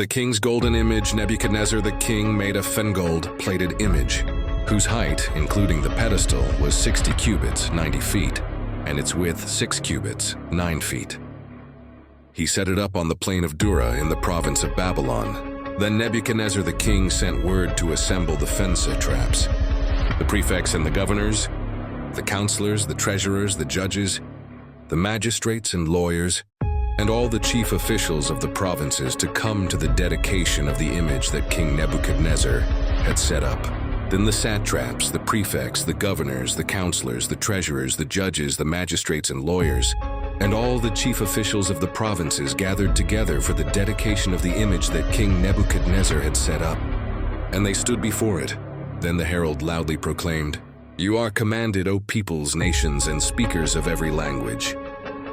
The king's golden image, Nebuchadnezzar the king made a fengold-plated image, whose height, including the pedestal, was 60 cubits, 90 feet, and its width 6 cubits, 9 feet. He set it up on the plain of Dura in the province of Babylon. Then Nebuchadnezzar the king sent word to assemble the fen satraps, the prefects and the governors, the counselors, the treasurers, the judges, the magistrates and lawyers, and all the chief officials of the provinces to come to the dedication of the image that King Nebuchadnezzar had set up. Then the satraps, the prefects, the governors, the counselors, the treasurers, the judges, the magistrates and lawyers, and all the chief officials of the provinces gathered together for the dedication of the image that King Nebuchadnezzar had set up. And they stood before it. Then the herald loudly proclaimed, "You are commanded, O peoples, nations, and speakers of every language,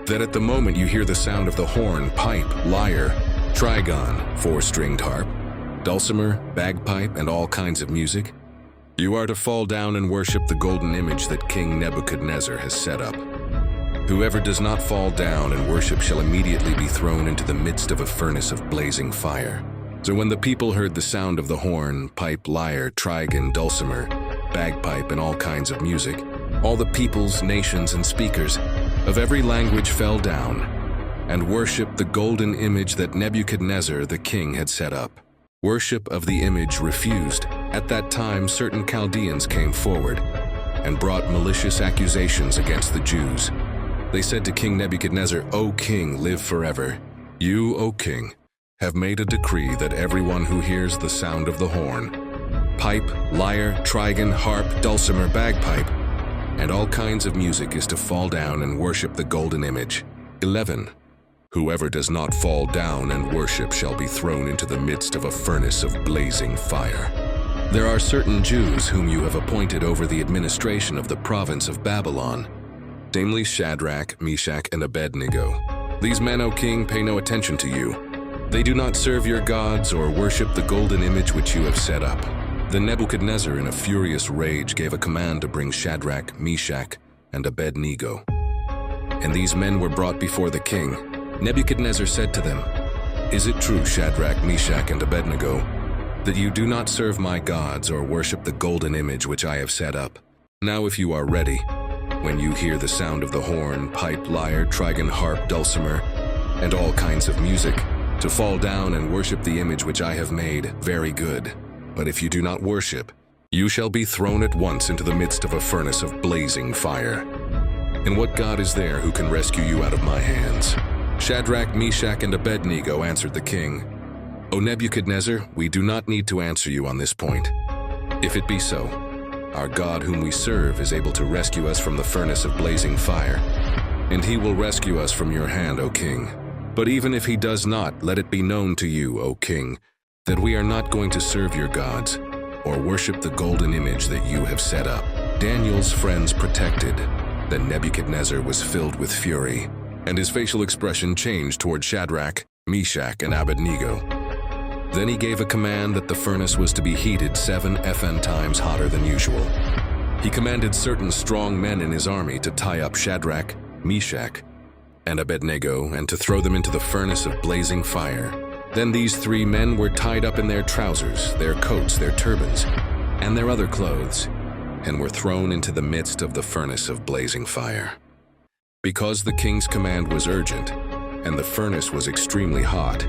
that at the moment you hear the sound of the horn, pipe, lyre, trigon, four-stringed harp, dulcimer, bagpipe, and all kinds of music, you are to fall down and worship the golden image that King Nebuchadnezzar has set up. Whoever does not fall down and worship shall immediately be thrown into the midst of a furnace of blazing fire." So when the people heard the sound of the horn, pipe, lyre, trigon, dulcimer, bagpipe, and all kinds of music, all the peoples, nations, and speakers of every language fell down and worshipped the golden image that Nebuchadnezzar the king had set up. Worship of the image refused. At that time, certain Chaldeans came forward and brought malicious accusations against the Jews. They said to King Nebuchadnezzar, "O king, live forever. You, O king, have made a decree that everyone who hears the sound of the horn, pipe, lyre, trigon, harp, dulcimer, bagpipe, and all kinds of music is to fall down and worship the golden image." 11. Whoever does not fall down and worship shall be thrown into the midst of a furnace of blazing fire. There are certain Jews whom you have appointed over the administration of the province of Babylon, namely Shadrach, Meshach, and Abednego. These men, O king, pay no attention to you. They do not serve your gods or worship the golden image which you have set up. Then Nebuchadnezzar, in a furious rage, gave a command to bring Shadrach, Meshach, and Abednego. And these men were brought before the king. Nebuchadnezzar said to them, "Is it true, Shadrach, Meshach, and Abednego, that you do not serve my gods or worship the golden image which I have set up? Now if you are ready, when you hear the sound of the horn, pipe, lyre, trigon, harp, dulcimer, and all kinds of music, to fall down and worship the image which I have made, very good. But if you do not worship, you shall be thrown at once into the midst of a furnace of blazing fire. And what God is there who can rescue you out of my hands?" Shadrach, Meshach, and Abednego answered the king, "O Nebuchadnezzar, we do not need to answer you on this point. If it be so, our God whom we serve is able to rescue us from the furnace of blazing fire, and he will rescue us from your hand, O king. But even if he does not, let it be known to you, O king, that we are not going to serve your gods or worship the golden image that you have set up." Daniel's friends protected. Then Nebuchadnezzar was filled with fury, and his facial expression changed toward Shadrach, Meshach, and Abednego. Then he gave a command that the furnace was to be heated 7 FN times hotter than usual. He commanded certain strong men in his army to tie up Shadrach, Meshach, and Abednego and to throw them into the furnace of blazing fire. Then these 3 men were tied up in their trousers, their coats, their turbans, and their other clothes, and were thrown into the midst of the furnace of blazing fire. Because the king's command was urgent, and the furnace was extremely hot,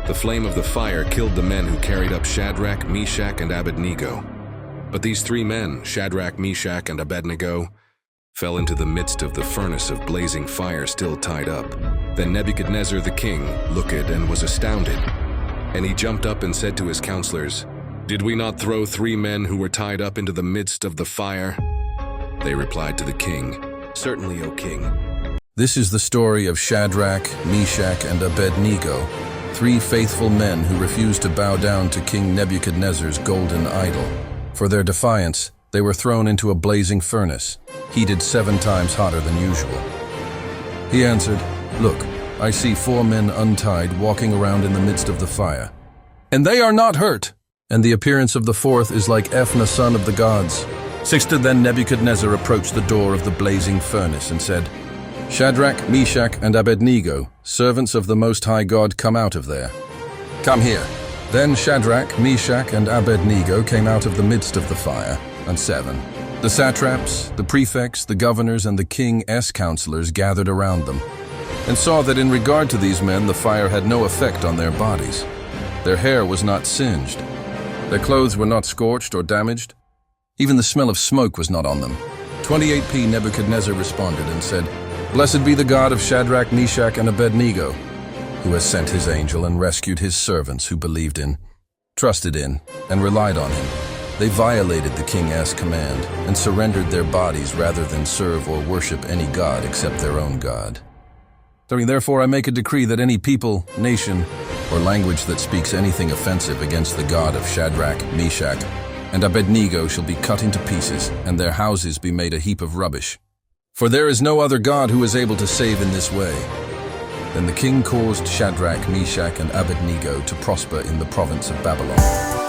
the flame of the fire killed the men who carried up Shadrach, Meshach, and Abednego. But these 3 men, Shadrach, Meshach, and Abednego, fell into the midst of the furnace of blazing fire still tied up. Then Nebuchadnezzar the king looked and was astounded, and he jumped up and said to his counselors, "Did we not throw 3 men who were tied up into the midst of the fire?" They replied to the king, "Certainly, O king." This is the story of Shadrach, Meshach, and Abednego, 3 faithful men who refused to bow down to King Nebuchadnezzar's golden idol. For their defiance, they were thrown into a blazing furnace, heated 7 times hotter than usual. He answered, "Look, I see 4 men untied walking around in the midst of the fire, and they are not hurt. And the appearance of the 4th is like Ephna, son of the gods." 6. Then Nebuchadnezzar approached the door of the blazing furnace and said, "Shadrach, Meshach, and Abednego, servants of the Most High God, come out of there." Come here." Then Shadrach, Meshach, and Abednego came out of the midst of the fire, and 7. The satraps, the prefects, the governors, and the king's counselors gathered around them, and saw that in regard to these men the fire had no effect on their bodies. Their hair was not singed. Their clothes were not scorched or damaged. Even the smell of smoke was not on them. 28p Nebuchadnezzar responded and said, "Blessed be the God of Shadrach, Meshach, and Abednego, who has sent his angel and rescued his servants who believed in, trusted in, and relied on him. They violated the king's command and surrendered their bodies rather than serve or worship any god except their own God. Therefore I make a decree that any people, nation, or language that speaks anything offensive against the God of Shadrach, Meshach, and Abednego shall be cut into pieces, and their houses be made a heap of rubbish. For there is no other God who is able to save in this way." Then the king caused Shadrach, Meshach, and Abednego to prosper in the province of Babylon.